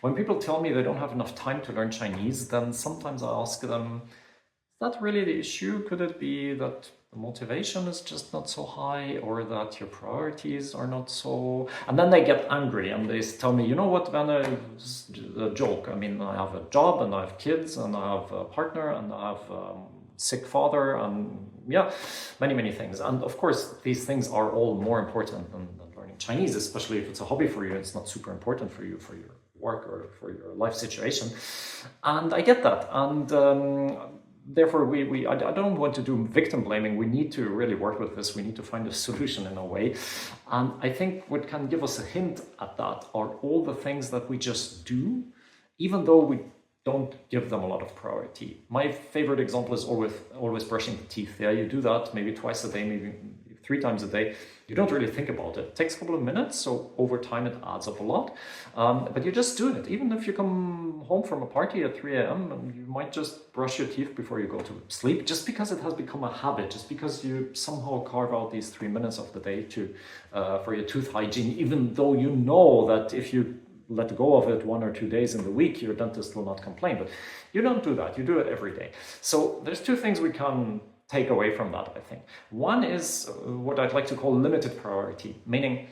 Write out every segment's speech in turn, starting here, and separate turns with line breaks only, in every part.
When people tell me they don't have enough time to learn Chinese, then sometimes I ask them, is that really the issue? Could it be that the motivation is just not so high, or that your priorities are not so... And then they get angry and they tell me, you know what, Werner, it's a joke. I mean, I have a job and I have kids and I have a partner and I have sick father and yeah, many things. And of course, these things are all more important than learning Chinese, especially if it's a hobby for you. It's not super important for you, for your work or for your life situation. And I get that. And therefore, I don't want to do victim blaming. We need to really work with this. We need to find a solution in a way. And I think what can give us a hint at that are all the things that we just do, even though we don't give them a lot of priority. My favorite example is always brushing the teeth. Yeah, you do that maybe twice a day, maybe 3 times a day. You don't really think about it. It takes a couple of minutes, so over time it adds up a lot. But you're just doing it. Even if you come home from a party at 3 a.m., you might just brush your teeth before you go to sleep, just because it has become a habit, just because you somehow carve out these 3 minutes of the day for your tooth hygiene, even though you know that if you let go of it 1 or 2 days in the week, your dentist will not complain. But you don't do that. You do it every day. So there's 2 things we can take away from that, I think. One is what I'd like to call limited priority, meaning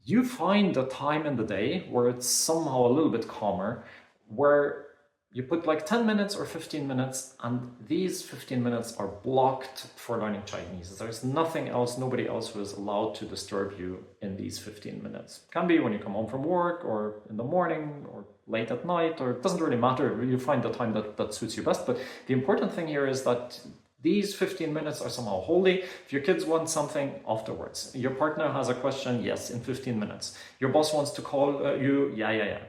you find a time in the day where it's somehow a little bit calmer, where you put like 10 minutes or 15 minutes, and these 15 minutes are blocked for learning Chinese. There's nothing else, nobody else who is allowed to disturb you in these 15 minutes. It can be when you come home from work, or in the morning, or late at night, or it doesn't really matter. You find the time that suits you best. But the important thing here is that these 15 minutes are somehow holy. If your kids want something, afterwards. Your partner has a question, yes, in 15 minutes. Your boss wants to call you,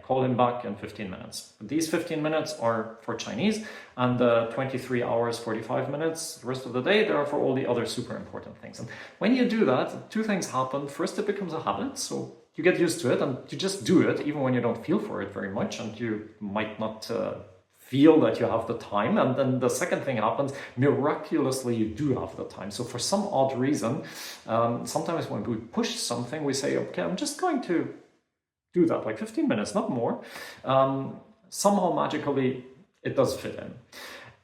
call him back in 15 minutes. These 15 minutes are for Chinese, and 23 hours, 45 minutes, the rest of the day, they are for all the other super important things. And when you do that, 2 things happen. First, it becomes a habit, so you get used to it, and you just do it, even when you don't feel for it very much, and you might not feel that you have the time. And then the second thing happens, miraculously you do have the time. So for some odd reason, sometimes when we push something, we say, okay, I'm just going to do that, like 15 minutes, not more. Somehow magically it does fit in.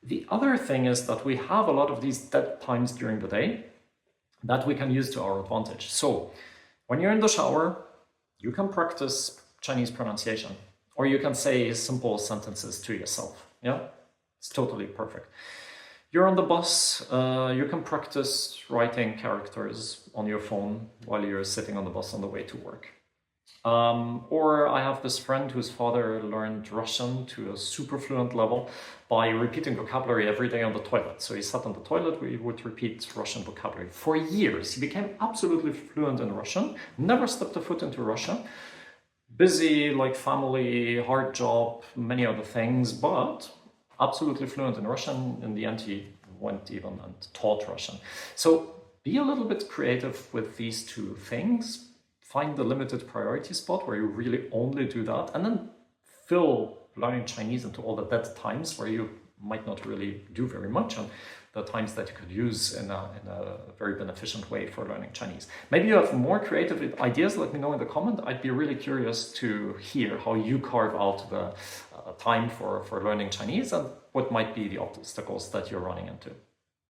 The other thing is that we have a lot of these dead times during the day that we can use to our advantage. So when you're in the shower, you can practice Chinese pronunciation. Or you can say simple sentences to yourself. Yeah, it's totally perfect. You're on the bus, you can practice writing characters on your phone while you're sitting on the bus on the way to work. Or I have this friend whose father learned Russian to a super fluent level by repeating vocabulary every day on the toilet. So he sat on the toilet, we would repeat Russian vocabulary. For years, he became absolutely fluent in Russian, never stepped a foot into Russia. Busy, like family, hard job, many other things, but absolutely fluent in Russian. In the end, he went even and taught Russian. So be a little bit creative with these 2 things. Find the limited priority spot where you really only do that, and then fill learning Chinese into all the dead times where you might not really do very much, and the times that you could use in a very beneficent way for learning Chinese. Maybe you have more creative ideas, let me know in the comment. I'd be really curious to hear how you carve out the time for learning Chinese, and what might be the obstacles that you're running into.